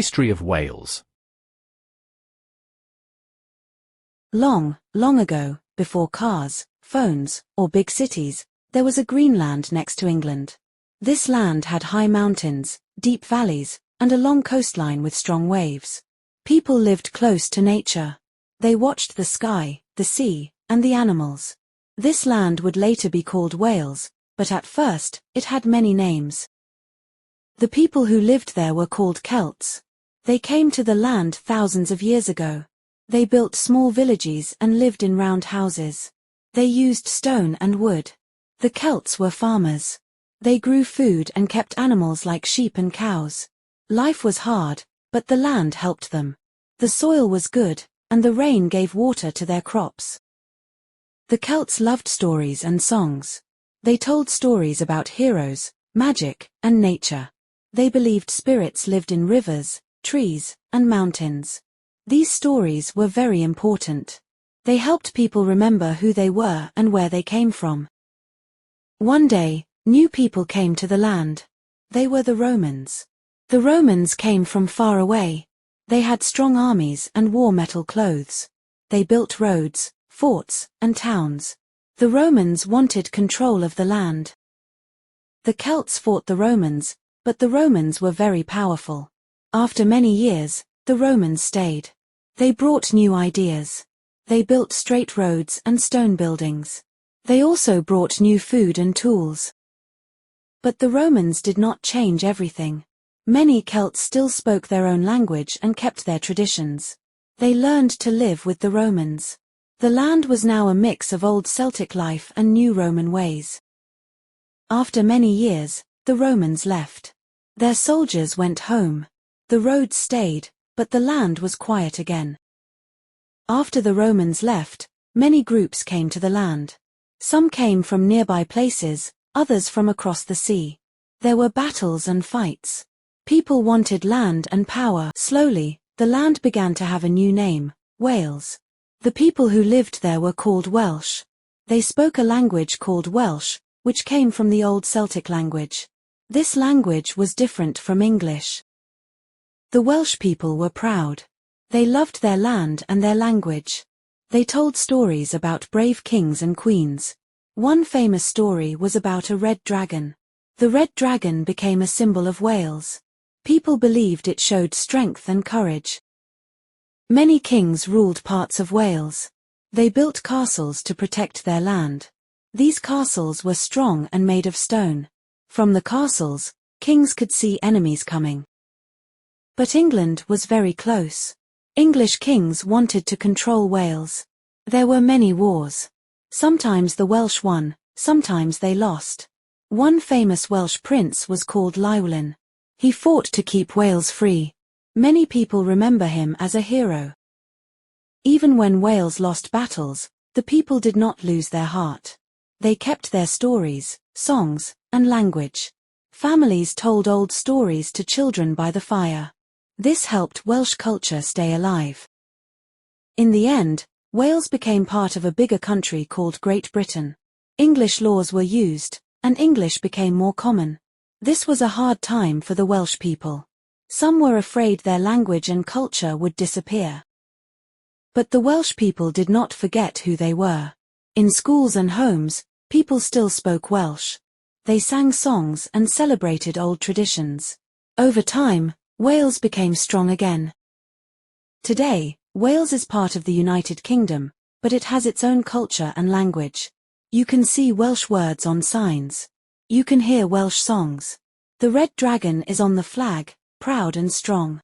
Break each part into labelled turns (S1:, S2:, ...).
S1: History of Wales.
S2: Long, long ago, before cars, phones, or big cities, there was a green land next to England. This land had high mountains, deep valleys, and a long coastline with strong waves. People lived close to nature. They watched the sky, the sea, and the animals. This land would later be called Wales, but at first, it had many names. The people who lived there were called Celts. They came to the land thousands of years ago. They built small villages and lived in round houses. They used stone and wood. The Celts were farmers. They grew food and kept animals like sheep and cows. Life was hard, but the land helped them. The soil was good, and the rain gave water to their crops. The Celts loved stories and songs. They told stories about heroes, magic, and nature. They believed spirits lived in rivers, trees, and mountains. These stories were very important. They helped people remember who they were and where they came from. One day, new people came to the land. They were the Romans. The Romans came from far away. They had strong armies and wore metal clothes. They built roads, forts, and towns. The Romans wanted control of the land. The Celts fought the Romans, but the Romans were very powerful. After many years, the Romans stayed. They brought new ideas. They built straight roads and stone buildings. They also brought new food and tools. But the Romans did not change everything. Many Celts still spoke their own language and kept their traditions. They learned to live with the Romans. The land was now a mix of old Celtic life and new Roman ways. After many years, the Romans left. Their soldiers went home. The roads stayed, but the land was quiet again. After the Romans left, many groups came to the land. Some came from nearby places, others from across the sea. There were battles and fights. People wanted land and power. Slowly, the land began to have a new name, Wales. The people who lived there were called Welsh. They spoke a language called Welsh, which came from the old Celtic language. This language was different from English. The Welsh people were proud. They loved their land and their language. They told stories about brave kings and queens. One famous story was about a red dragon. The red dragon became a symbol of Wales. People believed it showed strength and courage. Many kings ruled parts of Wales. They built castles to protect their land. These castles were strong and made of stone. From the castles, kings could see enemies coming. But England was very close. English kings wanted to control Wales. There were many wars. Sometimes the Welsh won, sometimes they lost. One famous Welsh prince was called Llywelyn. He fought to keep Wales free. Many people remember him as a hero. Even when Wales lost battles, the people did not lose their heart. They kept their stories, songs, and language. Families told old stories to children by the fire. This helped Welsh culture stay alive. In the end, Wales became part of a bigger country called Great Britain. English laws were used, and English became more common. This was a hard time for the Welsh people. Some were afraid their language and culture would disappear. But the Welsh people did not forget who they were. In schools and homes, people still spoke Welsh. They sang songs and celebrated old traditions. Over time, Wales became strong again. Today, Wales is part of the United Kingdom, but it has its own culture and language. You can see Welsh words on signs. You can hear Welsh songs. The red dragon is on the flag, proud and strong.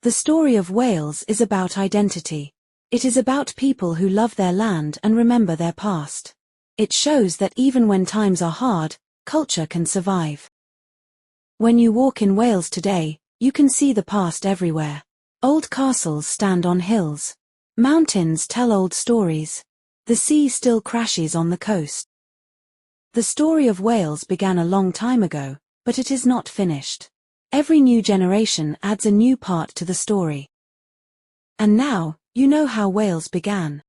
S2: The story of Wales is about identity. It is about people who love their land and remember their past. It shows that even when times are hard, culture can survive. When you walk in Wales today, you can see the past everywhere. Old castles stand on hills. Mountains tell old stories. The sea still crashes on the coast. The story of Wales began a long time ago, but it is not finished. Every new generation adds a new part to the story. And now, you know how Wales began.